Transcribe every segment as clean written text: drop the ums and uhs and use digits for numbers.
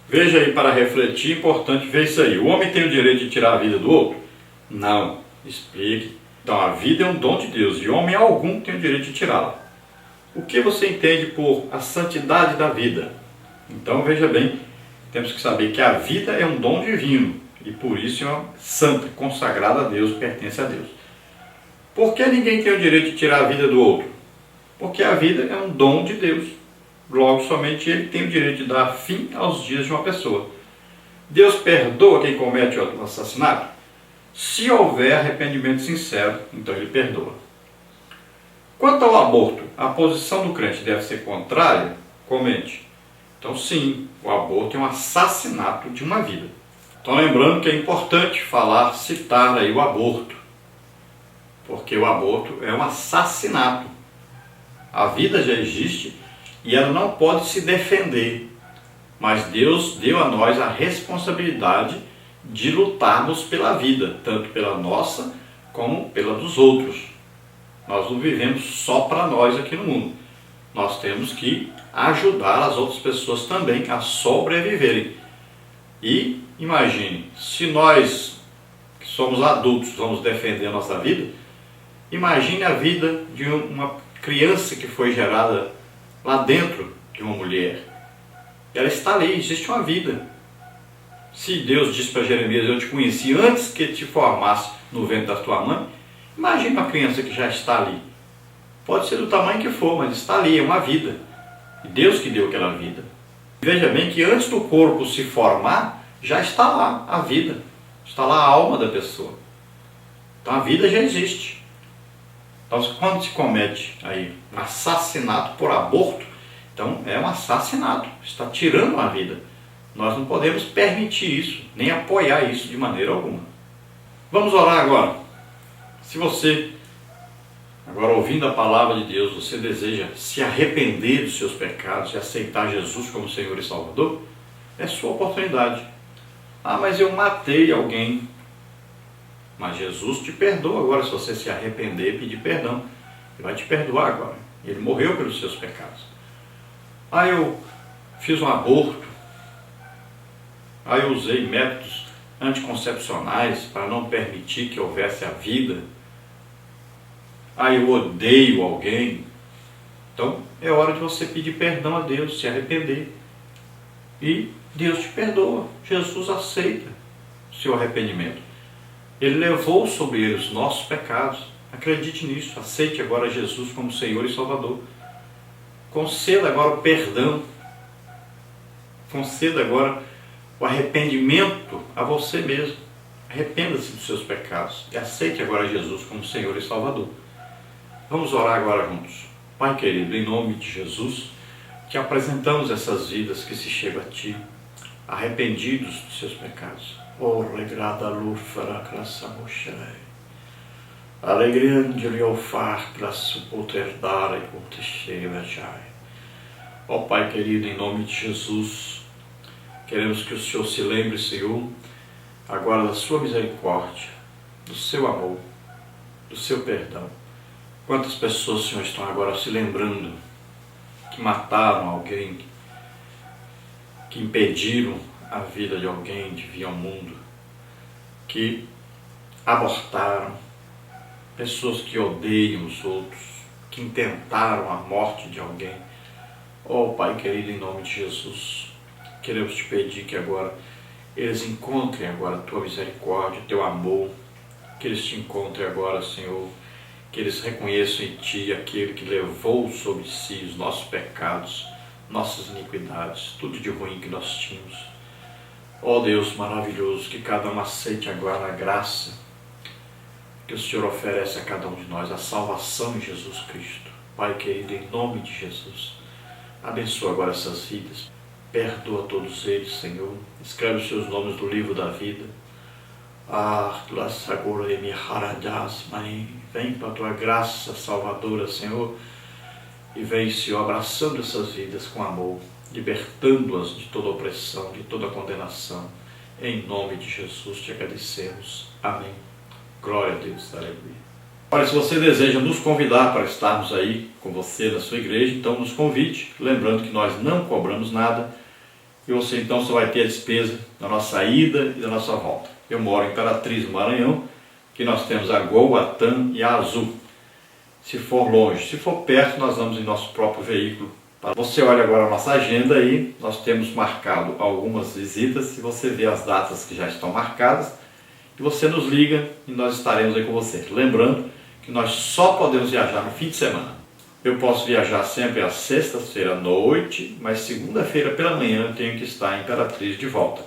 Veja aí para refletir, importante ver isso aí. O homem tem o direito de tirar a vida do outro? Não. Explique. Então a vida é um dom de Deus e homem algum tem o direito de tirá-la. O que você entende por a santidade da vida? Então veja bem, temos que saber que a vida é um dom divino e por isso é uma santa, consagrada a Deus, pertence a Deus. Por que ninguém tem o direito de tirar a vida do outro? Porque a vida é um dom de Deus. Logo, somente Ele tem o direito de dar fim aos dias de uma pessoa. Deus perdoa quem comete o assassinato? Se houver arrependimento sincero, então Ele perdoa. Quanto ao aborto, a posição do crente deve ser contrária? Comente. Então sim, o aborto é um assassinato de uma vida. Então lembrando que é importante citar aí o aborto. Porque o aborto é um assassinato. A vida já existe e ela não pode se defender. Mas Deus deu a nós a responsabilidade de lutarmos pela vida, tanto pela nossa como pela dos outros. Nós não vivemos só para nós aqui no mundo. Nós temos que ajudar as outras pessoas também a sobreviverem. E imagine, se nós que somos adultos vamos defender a nossa vida, imagine a vida de uma criança que foi gerada lá dentro de uma mulher. Ela está ali, existe uma vida. Se Deus disse para Jeremias, eu te conheci antes que te formasse no ventre da tua mãe, imagine uma criança que já está ali. Pode ser do tamanho que for, mas está ali, é uma vida. E Deus que deu aquela vida. Veja bem que antes do corpo se formar, já está lá a vida. Está lá a alma da pessoa. Então a vida já existe. Então quando se comete aí um assassinato por aborto, então é um assassinato. Está tirando a vida. Nós não podemos permitir isso, nem apoiar isso de maneira alguma. Vamos orar agora. Se você, agora ouvindo a palavra de Deus, você deseja se arrepender dos seus pecados e aceitar Jesus como Senhor e Salvador, é sua oportunidade. Ah, mas eu matei alguém. Mas Jesus te perdoa agora se você se arrepender e pedir perdão. Ele vai te perdoar agora. Ele morreu pelos seus pecados. Ah, eu fiz um aborto. Ah, eu usei métodos anticoncepcionais para não permitir que houvesse a vida. Ah, eu odeio alguém. Então, é hora de você pedir perdão a Deus, se arrepender. E Deus te perdoa. Jesus aceita o seu arrependimento. Ele levou sobre ele os nossos pecados. Acredite nisso. Aceite agora Jesus como Senhor e Salvador. Conceda agora o perdão. Conceda agora o arrependimento a você mesmo. Arrependa-se dos seus pecados e aceite agora Jesus como Senhor e Salvador. Vamos orar agora juntos. Pai querido, em nome de Jesus, te apresentamos essas vidas que se chegam a Ti, arrependidos dos seus pecados. Oh, regrada lufara crassamoshai. Alegria de lhe ofar para poder dar e contestar. Ó Pai querido, em nome de Jesus, queremos que o Senhor se lembre, Senhor, agora da sua misericórdia, do seu amor, do seu perdão. Quantas pessoas, Senhor, estão agora se lembrando que mataram alguém, que impediram a vida de alguém de vir ao mundo, que abortaram, pessoas que odeiam os outros, que intentaram a morte de alguém. Oh Pai querido, em nome de Jesus, queremos te pedir que agora eles encontrem agora a tua misericórdia, o teu amor, que eles te encontrem agora, Senhor, que eles reconheçam em Ti aquele que levou sobre si os nossos pecados, nossas iniquidades, tudo de ruim que nós tínhamos. Ó Deus maravilhoso, que cada um aceite agora a graça que o Senhor oferece a cada um de nós, a salvação em Jesus Cristo. Pai querido, em nome de Jesus, abençoa agora essas vidas, perdoa todos eles, Senhor, escreve os seus nomes no livro da vida. Vem para a tua graça salvadora, Senhor, e vem, Senhor, abraçando essas vidas com amor, libertando-as de toda opressão, de toda condenação. Em nome de Jesus te agradecemos. Amém. Glória a Deus. Aleluia. Olha, se você deseja nos convidar para estarmos aí com você na sua igreja, então nos convide. Lembrando que nós não cobramos nada e você então só vai ter a despesa da nossa ida e da nossa volta. Eu moro em Imperatriz, no Maranhão, que nós temos a Gol, a TAM e a Azul. Se for longe, se for perto, nós vamos em nosso próprio veículo. Você olha agora a nossa agenda aí, nós temos marcado algumas visitas e você vê as datas que já estão marcadas e você nos liga e nós estaremos aí com você. Lembrando que nós só podemos viajar no fim de semana. Eu posso viajar sempre às sextas-feira à noite, mas segunda-feira pela manhã eu tenho que estar em Imperatriz de volta.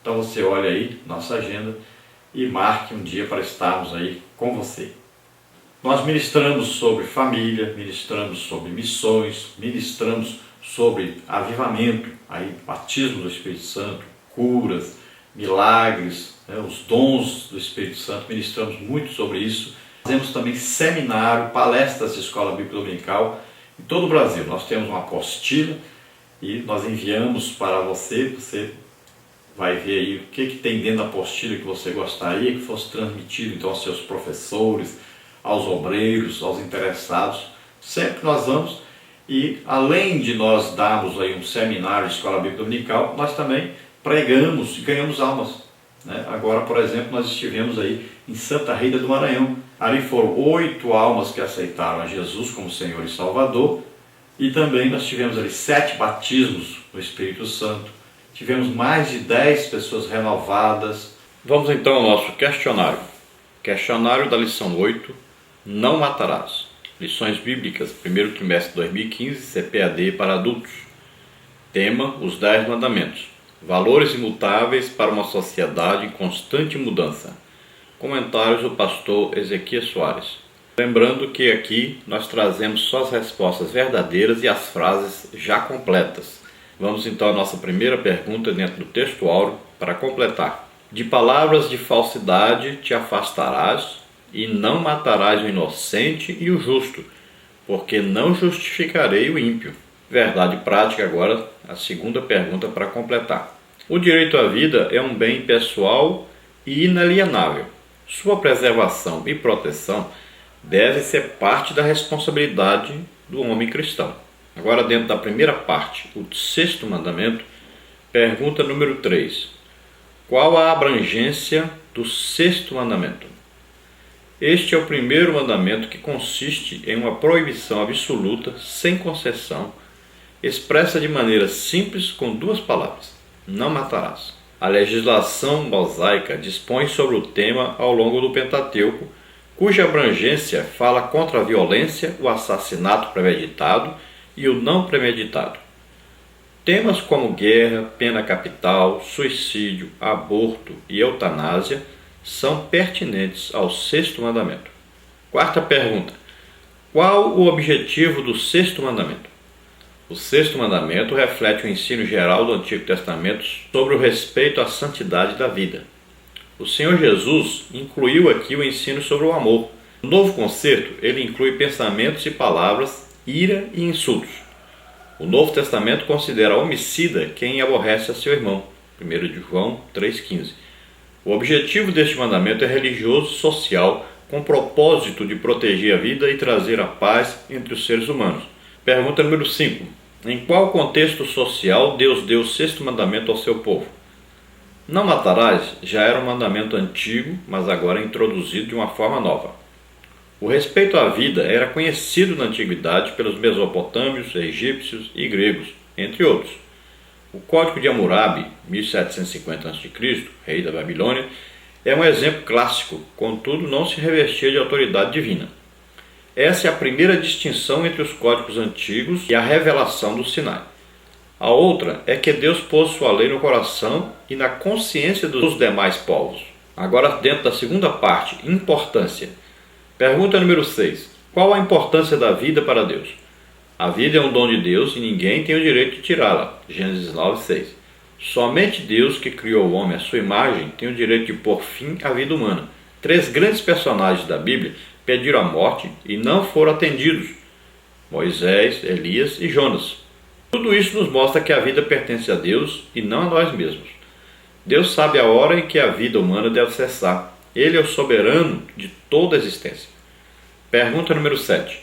Então você olha aí nossa agenda e marque um dia para estarmos aí com você. Nós ministramos sobre família, ministramos sobre missões, ministramos sobre avivamento, aí, batismo do Espírito Santo, curas, milagres, os dons do Espírito Santo, ministramos muito sobre isso. Fazemos também seminário, palestras de escola bíblica dominical em todo o Brasil. Nós temos uma apostila e nós enviamos para você, você vai ver aí o que tem dentro da apostila que você gostaria que fosse transmitido então aos seus professores, aos obreiros, aos interessados. Sempre nós vamos e além de nós darmos aí um seminário de escola bíblica dominical, nós também pregamos e ganhamos almas. Agora, por exemplo, nós estivemos aí em Santa Rita do Maranhão. Ali foram 8 almas que aceitaram a Jesus como Senhor e Salvador e também nós tivemos ali 7 batismos no Espírito Santo. Tivemos mais de 10 pessoas renovadas. Vamos então ao nosso questionário. Questionário da lição 8. Não matarás. Lições bíblicas, primeiro trimestre de 2015, CPAD para adultos. Tema, os 10 mandamentos. Valores imutáveis para uma sociedade em constante mudança. Comentários do pastor Ezequias Soares. Lembrando que aqui nós trazemos só as respostas verdadeiras e as frases já completas. Vamos então à nossa primeira pergunta dentro do texto áureo para completar. De palavras de falsidade te afastarás e não matarás o inocente e o justo, porque não justificarei o ímpio. Verdade prática agora, a segunda pergunta para completar. O direito à vida é um bem pessoal e inalienável. Sua preservação e proteção deve ser parte da responsabilidade do homem cristão. Agora, dentro da primeira parte, o 6º mandamento, pergunta número 3. Qual a abrangência do 6º mandamento? Este é o primeiro mandamento que consiste em uma proibição absoluta, sem concessão, expressa de maneira simples com 2 palavras: não matarás. A legislação mosaica dispõe sobre o tema ao longo do Pentateuco, cuja abrangência fala contra a violência, o assassinato premeditado e o não premeditado. Temas como guerra, pena capital, suicídio, aborto e eutanásia são pertinentes ao 6º mandamento. Quarta pergunta. Qual o objetivo do 6º mandamento? O 6º mandamento reflete o ensino geral do Antigo Testamento sobre o respeito à santidade da vida. O Senhor Jesus incluiu aqui o ensino sobre o amor. No Novo Concerto, ele inclui pensamentos e palavras, ira e insultos. O Novo Testamento considera homicida quem aborrece a seu irmão. 1 de João 3,15. O objetivo deste mandamento é religioso e social, com o propósito de proteger a vida e trazer a paz entre os seres humanos. Pergunta número 5. Em qual contexto social Deus deu o 6º mandamento ao seu povo? Não matarás já era um mandamento antigo, mas agora é introduzido de uma forma nova. O respeito à vida era conhecido na antiguidade pelos mesopotâmios, egípcios e gregos, entre outros. O Código de Hammurabi, 1750 a.C., rei da Babilônia, é um exemplo clássico, contudo não se revestia de autoridade divina. Essa é a primeira distinção entre os códigos antigos e a revelação do Sinai. A outra é que Deus pôs sua lei no coração e na consciência dos demais povos. Agora, dentro da segunda parte, importância. Pergunta número 6. Qual a importância da vida para Deus? A vida é um dom de Deus e ninguém tem o direito de tirá-la. Gênesis 9:6. Somente Deus, que criou o homem à sua imagem, tem o direito de pôr fim à vida humana. 3 grandes personagens da Bíblia pediram a morte e não foram atendidos: Moisés, Elias e Jonas. Tudo isso nos mostra que a vida pertence a Deus e não a nós mesmos. Deus sabe a hora em que a vida humana deve cessar. Ele é o soberano de toda a existência. Pergunta número 7.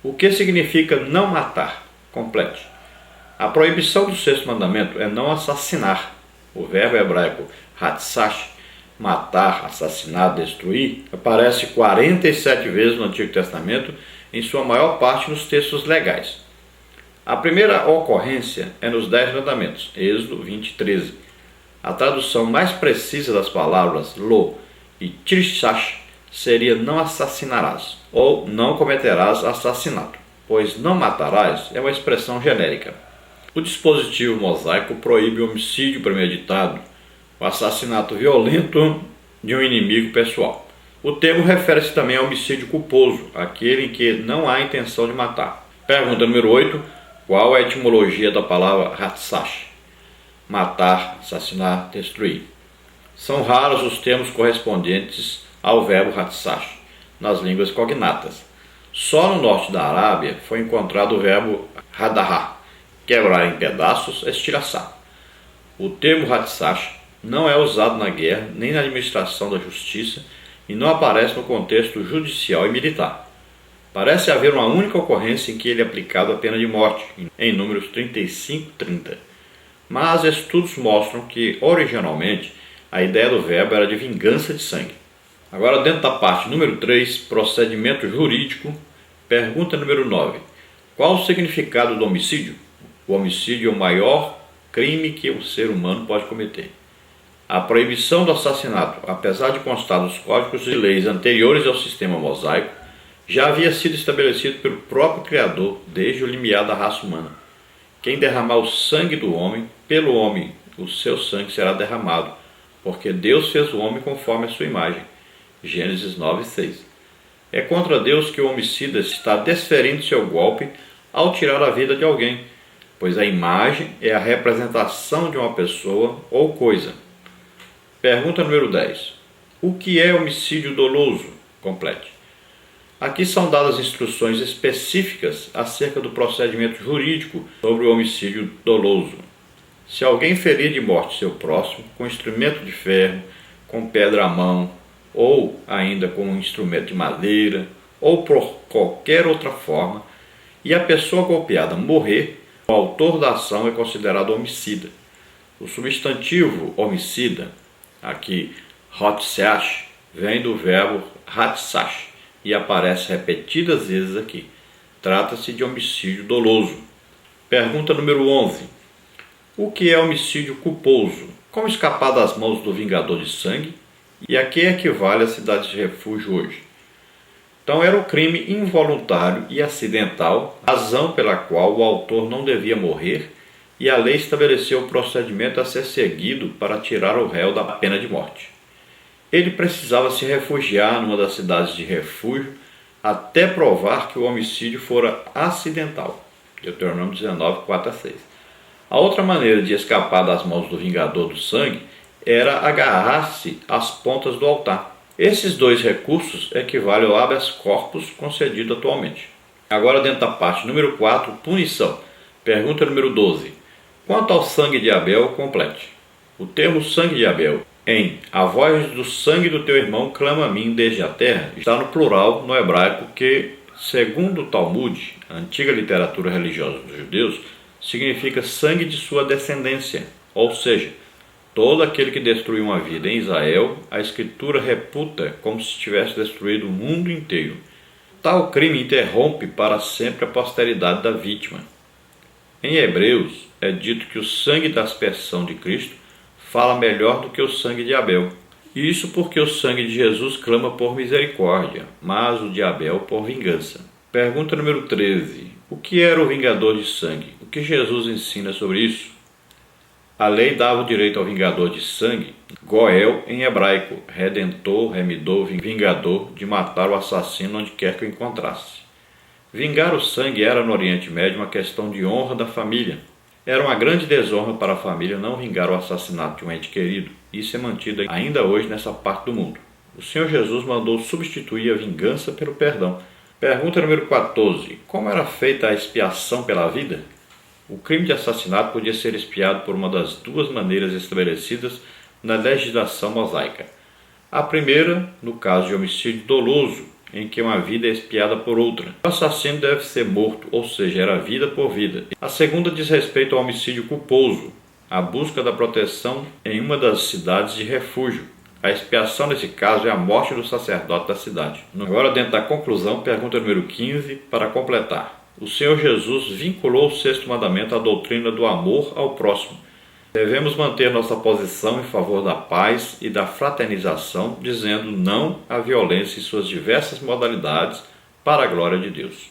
O que significa não matar? Complete. A proibição do sexto mandamento é não assassinar. O verbo hebraico hatsash, matar, assassinar, destruir, aparece 47 vezes no Antigo Testamento, em sua maior parte nos textos legais. A primeira ocorrência é nos 10 mandamentos, Êxodo 20:13. A tradução mais precisa das palavras lo e tirshash seria não assassinarás, ou não cometerás assassinato, pois não matarás é uma expressão genérica. O dispositivo mosaico proíbe o homicídio premeditado, o assassinato violento de um inimigo pessoal. O termo refere-se também ao homicídio culposo, aquele em que não há intenção de matar. Pergunta número 8. Qual é a etimologia da palavra hatsash? Matar, assassinar, destruir. São raros os termos correspondentes ao verbo hatsash nas línguas cognatas. Só no norte da Arábia foi encontrado o verbo hadahá, quebrar em pedaços, estilhaçar. O termo hatsash não é usado na guerra nem na administração da justiça e não aparece no contexto judicial e militar. Parece haver uma única ocorrência em que ele é aplicado a pena de morte, em Números 35:30. Mas estudos mostram que, originalmente, a ideia do verbo era de vingança de sangue. Agora, dentro da parte número 3, procedimento jurídico, pergunta número 9. Qual o significado do homicídio? O homicídio é o maior crime que o ser humano pode cometer. A proibição do assassinato, apesar de constar nos códigos de leis anteriores ao sistema mosaico, já havia sido estabelecido pelo próprio Criador desde o limiar da raça humana. Quem derramar o sangue do homem, pelo homem o seu sangue será derramado, porque Deus fez o homem conforme a sua imagem. Gênesis 9:6. É contra Deus que o homicida está desferindo seu golpe ao tirar a vida de alguém, pois a imagem é a representação de uma pessoa ou coisa. Pergunta número 10. O que é homicídio doloso? Complete. Aqui são dadas instruções específicas acerca do procedimento jurídico sobre o homicídio doloso. Se alguém ferir de morte seu próximo com instrumento de ferro, com pedra à mão, ou ainda com um instrumento de madeira, ou por qualquer outra forma, e a pessoa golpeada morrer, o autor da ação é considerado homicida. O substantivo homicida, aqui hatsash, vem do verbo hatsash e aparece repetidas vezes aqui. Trata-se de homicídio doloso. Pergunta número 11. O que é homicídio culposo? Como escapar das mãos do vingador de sangue? E a que equivale a cidade de refúgio hoje? Então era o crime involuntário e acidental, razão pela qual o autor não devia morrer, e a lei estabeleceu o procedimento a ser seguido para tirar o réu da pena de morte. Ele precisava se refugiar numa das cidades de refúgio até provar que o homicídio fora acidental. Deuteronômio 19:4-6. A outra maneira de escapar das mãos do vingador do sangue era agarrar-se às pontas do altar. Esses dois recursos equivalem ao habeas corpus concedido atualmente. Agora, dentro da parte número 4, punição. Pergunta número 12. Quanto ao sangue de Abel, complete. O termo sangue de Abel, em a voz do sangue do teu irmão clama a mim desde a terra, está no plural no hebraico que, segundo o Talmud, a antiga literatura religiosa dos judeus, significa sangue de sua descendência, ou seja, todo aquele que destruiu uma vida em Israel, a Escritura reputa como se tivesse destruído o mundo inteiro. Tal crime interrompe para sempre a posteridade da vítima. Em Hebreus, é dito que o sangue da aspersão de Cristo fala melhor do que o sangue de Abel. Isso porque o sangue de Jesus clama por misericórdia, mas o de Abel por vingança. Pergunta número 13. O que era o vingador de sangue? O que Jesus ensina sobre isso? A lei dava o direito ao vingador de sangue, Goel em hebraico, redentor, remidor, vingador, de matar o assassino onde quer que o encontrasse. Vingar o sangue era no Oriente Médio uma questão de honra da família. Era uma grande desonra para a família não vingar o assassinato de um ente querido. Isso é mantido ainda hoje nessa parte do mundo. O Senhor Jesus mandou substituir a vingança pelo perdão. Pergunta número 14. Como era feita a expiação pela vida? O crime de assassinato podia ser expiado por uma das duas maneiras estabelecidas na legislação mosaica. A primeira, no caso de homicídio doloso, em que uma vida é expiada por outra. O assassino deve ser morto, ou seja, era vida por vida. A segunda diz respeito ao homicídio culposo, a busca da proteção em uma das cidades de refúgio. A expiação nesse caso é a morte do sacerdote da cidade. Agora, dentro da conclusão, pergunta número 15, para completar. O Senhor Jesus vinculou o sexto mandamento à doutrina do amor ao próximo. Devemos manter nossa posição em favor da paz e da fraternização, dizendo não à violência em suas diversas modalidades, para a glória de Deus.